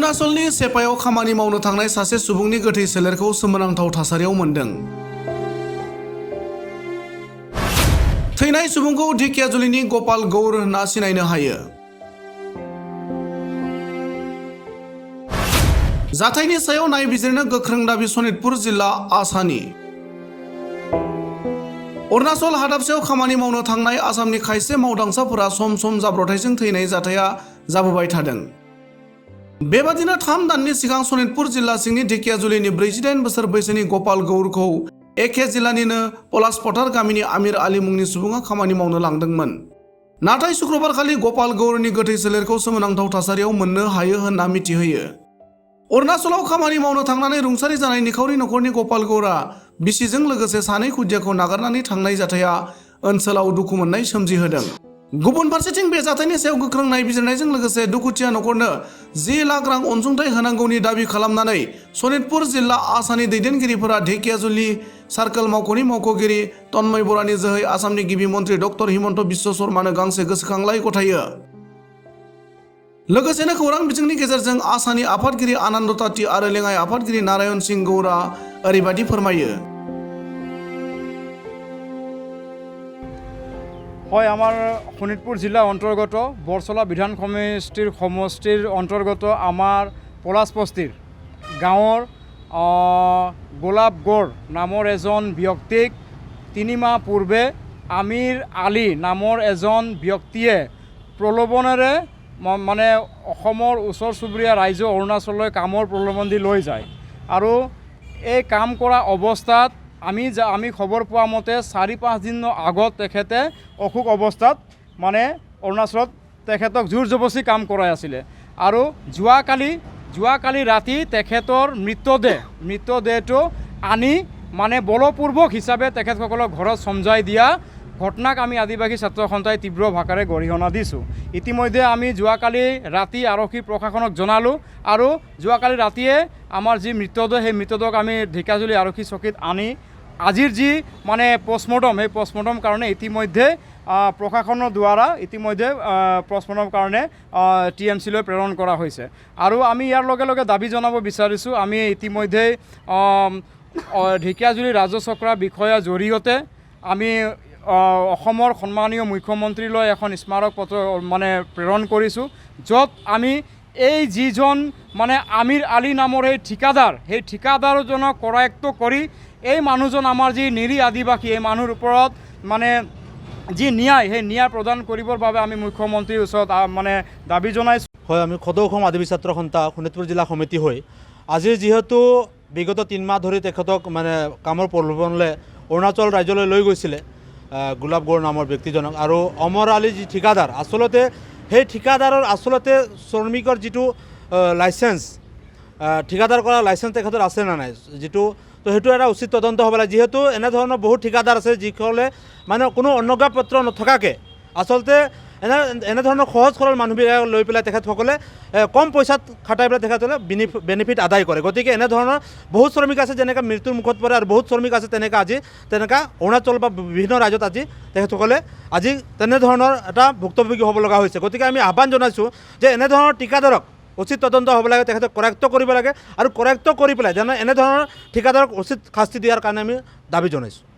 अरुणाचलनि सेपायाव खामानि मावनो थांनाय सासे सुबुंनि गोथै सोलेरखौ सोमोनांथाव थासारियाव मोनदों। थैनाय सुबुंखौ ढेकियाजुलिनि गपाल गौर होनना सिनायनो हायो। जाथायनि सायाव नायबिजिरनो गोख्रों दाबि सनितपुर जिल्ला आसानि। अरुणाचल हादाबसायाव खामानि मावनो थांनाय आसामनि खायसे मावदांसाफोरा सम सम जाब्रबथायजों थैनाय जाथाया जाबोबाय थादों। बेबादिनो 3 दाननि सिगां सनितपुर जिल्ला सिंनि ढेकियाजुलिनि 48 बोसोर बैसोनि गपाल गौरखौ एखे जिल्लानिनो पलासपथार गामिनि आमिर आली मुंनि सुबुङा खामानि मावनो लांदोंमोन। नाथाय शुक्रबारखालि गपाल गौरनि गोथै सोलेरखौ सोमोनांथाव थासारियाव मोननो हायो होनना मिथिहोयो। अरुणाचलाव खामानि मावनो थांनानै रुंसारि जानाय निखावरि नखरनि गपाल गौरा बिसिजों लोगोसे 2 खुदियाखौ नागारनानै थांनाय जाथाया ओनसोलाव दुखु मोननाय सोमजिहोदों। गुबुन फारसेथिं बे जाथायनि सायाव गोख्रों नायबिजिरनायजों लोगोसे दुखुथिया नखरनो 10 लाख रां अनसुंथाइ होनांगौनि दाबि खालामनानै सनितपुर जिल्ला आसानि दैदेनगिरिफोरा ढेकियाजुलि सार्कोल मावख'नि मावख'गिरि तन्मय बरानि जोहै आसामनि गिबि मन्त्रि डक्टर हिमन्त बिश्व शर्मानो गांसे गोसोखांलाइ गथायो। लोगोसेनो खौरां बिजोंनि गेजेरजों आसानि आफादगिरि आनन्द ताती आरो लेङाइ आफादगिरि नारायण सिंह गौरा ओरैबायदि फोरमायो। হয়, আমার শোণিতপুর জিলা অন্তর্গত বৰচলা বিধান সমষ্টিৰ অন্তৰ্গত আমাৰ পলাশবস্তিৰ গাঁৱৰ গোলাপ গৌৰ নামৰ এজন ব্যক্তিক 3 মাহ পূৰ্বে আমিৰ আলী নামৰ এজন ব্যক্তিয়ে প্ৰলোভনেৰে মানে অসমৰ ওচৰ চুবুৰীয়া ৰাজ্য অৰুণাচললৈ কামৰ প্ৰলোভন দি লৈ যায় আৰু এই কাম কৰা অৱস্থাত আমি খবৰ পোৱা মতে 4-5 দিনৰ আগত তেখেতে অসুখ অৱস্থাত মানে অৰুণাচলত তেখেতক জোৰ জবৰদস্তি কাম কৰাই আছিলে আৰু যোৱাকালি ৰাতি তেখেতৰ মৃতদেহটো আনি মানে বলপূৰ্বক হিচাপে তেখেতসকলক ঘৰত সমজাই দিয়া ঘটনাক আমি আদিবাসী ছাত্ৰ সন্থাই তীব্ৰ ভাষাৰে গৰিহণা দিছোঁ। ইতিমধ্যে আমি যোৱাকালি ৰাতি আৰক্ষী প্ৰশাসনক জনালোঁ আৰু যোৱাকালি ৰাতিয়ে আমাৰ যি মৃতদেহ সেই মৃতদেহক আমি ঢেকিয়াজুলি আৰক্ষী চকীত আনি আজিৰ যি মানে পষ্টমৰ্টম সেই পষ্টমৰ্টম কাৰণে ইতিমধ্যে প্ৰশাসনৰ দ্বাৰা পষ্টমৰ্টম কাৰণে TMCলৈ প্ৰেৰণ কৰা হৈছে আৰু আমি ইয়াৰ লগে লগে দাবী জনাব বিচাৰিছোঁ আমি ইতিমধ্যে ঢেকিয়াজুলি ৰাজচক্ৰ বিষয়াৰ জৰিয়তে আমি অসমৰ সন্মানীয় মুখ্যমন্ত্ৰীলৈ এখন স্মাৰক পত্ৰ মানে প্ৰেৰণ কৰিছোঁ, য'ত আমি এই যিজন মানে আমিৰ আলী নামৰ এই ঠিকাদাৰ সেই ঠিকাদাৰজনক কৰায়ত্ব কৰি এই মানুহজন আমাৰ যি নিৰীহ আদিবাসী এই মানুহৰ ওপৰত মানে যি ন্যায় সেই ন্যায় প্ৰদান কৰিবৰ বাবে আমি মুখ্যমন্ত্ৰীৰ ওচৰত মানে দাবী জনাইছোঁ। হয়, আমি সদৌ অসম আদিবাসী ছাত্ৰ সন্থা শোণিতপুৰ জিলা সমিতি হৈ আজি যিহেতু বিগত 3 মাহ ধৰি তেখেতক মানে কামৰ প্ৰলোভনলৈ অৰুণাচল ৰাজ্যলৈ লৈ গৈছিলে গোলাপ গৌৰ নামৰ ব্যক্তিজনক আৰু অমৰ আলী যি ঠিকাদাৰ আচলতে সেই ঠিকাদাৰৰ আচলতে শ্ৰমিকৰ যিটো লাইচেঞ্চ ঠিকাদাৰ কৰা লাইচেঞ্চ তেখেতৰ আছে নে নাই যিটো তো সেইটো এটা উচিত তদন্ত হ'ব লাগে। যিহেতু এনেধৰণৰ বহুত ঠিকাদাৰ আছে যিসকলে মানে কোনো অনুজ্ঞাপত্ৰ নথকাকৈ আচলতে এনেধৰণৰ সহজ সৰল মানুহবিলাক লৈ পেলাই তেখেতসকলে কম পইচাত খাটাই পেলাই তেখেতসকলে বেনিফিট আদায় কৰে। গতিকে এনেধৰণৰ বহুত শ্ৰমিক আছে যেনেকৈ মৃত্যুৰ মুখত পৰে আৰু বহুত শ্ৰমিক আছে তেনেকুৱা অৰুণাচল বা বিভিন্ন ৰাজ্যত আজি তেখেতসকলে আজি তেনেধৰণৰ এটা ভুক্তভোগী হ'ব লগা হৈছে। গতিকে আমি আহ্বান জনাইছোঁ যে এনেধৰণৰ ঠিকাদাৰক উচিত তদন্ত হ'ব লাগে, তেখেতক কৰায়ত্ব কৰিব লাগে আৰু কৰায়ত্ব কৰি পেলাই যেনে এনেধৰণৰ ঠিকাদাৰক উচিত শাস্তি দিয়াৰ কাৰণে আমি দাবী জনাইছোঁ।